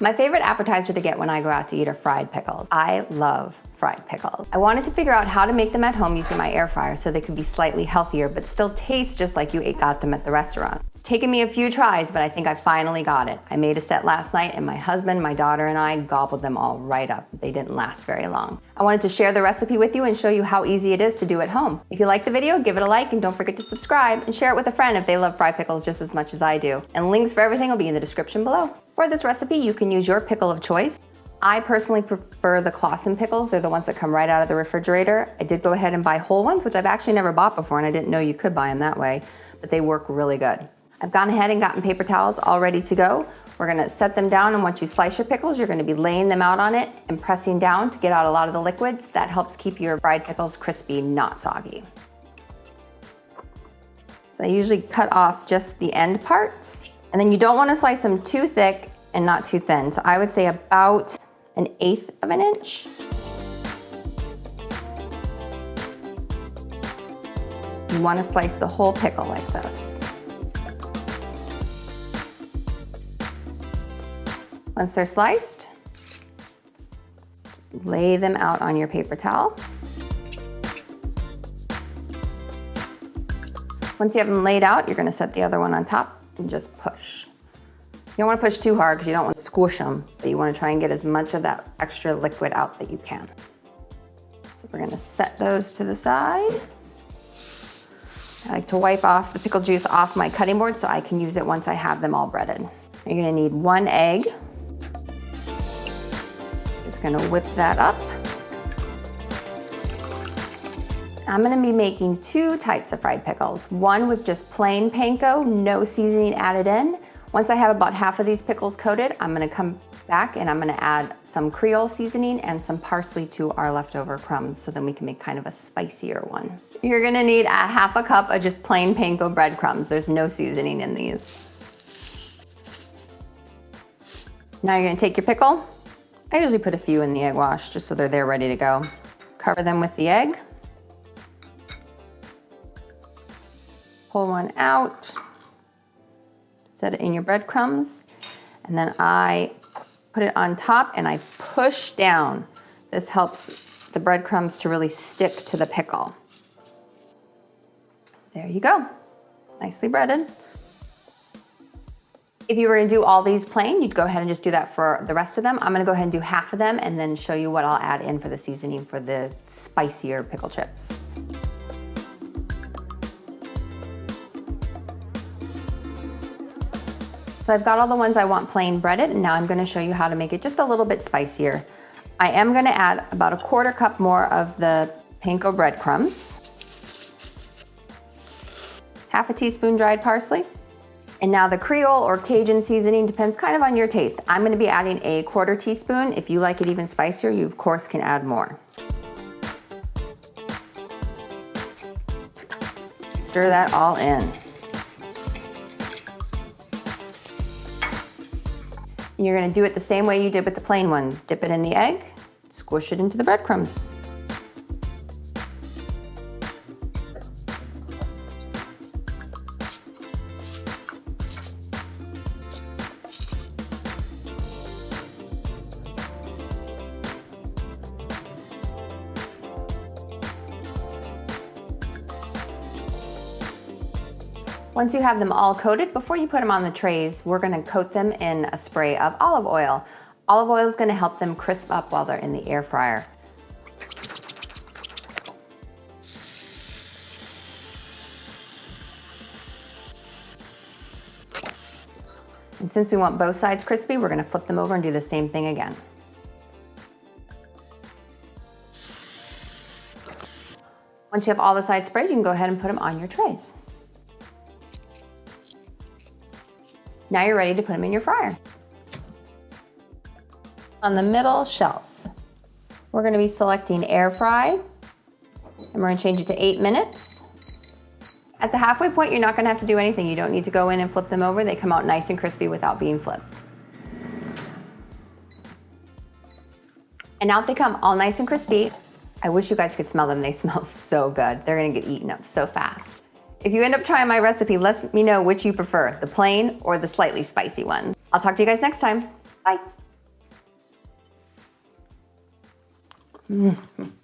My favorite appetizer to get when I go out to eat are fried pickles. I love fried pickles. I wanted to figure out how to make them at home using my air fryer so they could be slightly healthier but still taste just like you got them at the restaurant. It's taken me a few tries, but I think I finally got it. I made a set last night and my husband, my daughter, and I gobbled them all right up. They didn't last very long. I wanted to share the recipe with you and show you how easy it is to do at home. If you like the video, give it a like and don't forget to subscribe and share it with a friend if they love fried pickles just as much as I do. And links for everything will be in the description below. For this recipe, you can use your pickle of choice. I personally prefer the Claussen pickles. They're the ones that come right out of the refrigerator. I did go ahead and buy whole ones, which I've actually never bought before, and I didn't know you could buy them that way, but they work really good. I've gone ahead and gotten paper towels all ready to go. We're gonna set them down, and once you slice your pickles, you're gonna be laying them out on it and pressing down to get out a lot of the liquids. That helps keep your fried pickles crispy, not soggy. So I usually cut off just the end part, and then you don't wanna slice them too thick and not too thin. So I would say about 1/8 of an inch. You want to slice the whole pickle like this. Once they're sliced, just lay them out on your paper towel. Once you have them laid out, you're going to set the other one on top and just push. You don't want to push too hard because you don't want to squish them, but you want to try and get as much of that extra liquid out that you can. So we're going to set those to the side. I like to wipe off the pickle juice off my cutting board so I can use it once I have them all breaded. You're going to need 1 egg. Just going to whip that up. I'm going to be making 2 types of fried pickles. One with just plain panko, no seasoning added in. Once I have about half of these pickles coated, I'm gonna come back and I'm gonna add some Creole seasoning and some parsley to our leftover crumbs so then we can make kind of a spicier one. You're gonna need a 1/2 cup of just plain panko breadcrumbs. There's no seasoning in these. Now you're gonna take your pickle. I usually put a few in the egg wash just so they're there ready to go. Cover them with the egg. Pull one out. Set it in your breadcrumbs, and then I put it on top and I push down. This helps the breadcrumbs to really stick to the pickle. There you go, nicely breaded. If you were gonna do all these plain, you'd go ahead and just do that for the rest of them. I'm gonna go ahead and do half of them and then show you what I'll add in for the seasoning for the spicier pickle chips. So I've got all the ones I want plain breaded, and now I'm gonna show you how to make it just a little bit spicier. I am gonna add about 1/4 cup more of the panko breadcrumbs, 1/2 teaspoon dried parsley, and now the Creole or Cajun seasoning depends kind of on your taste. I'm gonna be adding a 1/4 teaspoon. If you like it even spicier, you of course can add more. Stir that all in. You're gonna do it the same way you did with the plain ones. Dip it in the egg, squish it into the breadcrumbs. Once you have them all coated, before you put them on the trays, we're gonna coat them in a spray of olive oil. Olive oil is gonna help them crisp up while they're in the air fryer. And since we want both sides crispy, we're gonna flip them over and do the same thing again. Once you have all the sides sprayed, you can go ahead and put them on your trays. Now you're ready to put them in your fryer. On the middle shelf, we're gonna be selecting air fry, and we're gonna change it to 8 minutes. At the halfway point, you're not gonna have to do anything. You don't need to go in and flip them over. They come out nice and crispy without being flipped. And now that they come all nice and crispy, I wish you guys could smell them. They smell so good. They're gonna get eaten up so fast. If you end up trying my recipe, let me know which you prefer, the plain or the slightly spicy one. I'll talk to you guys next time. Bye. Mm.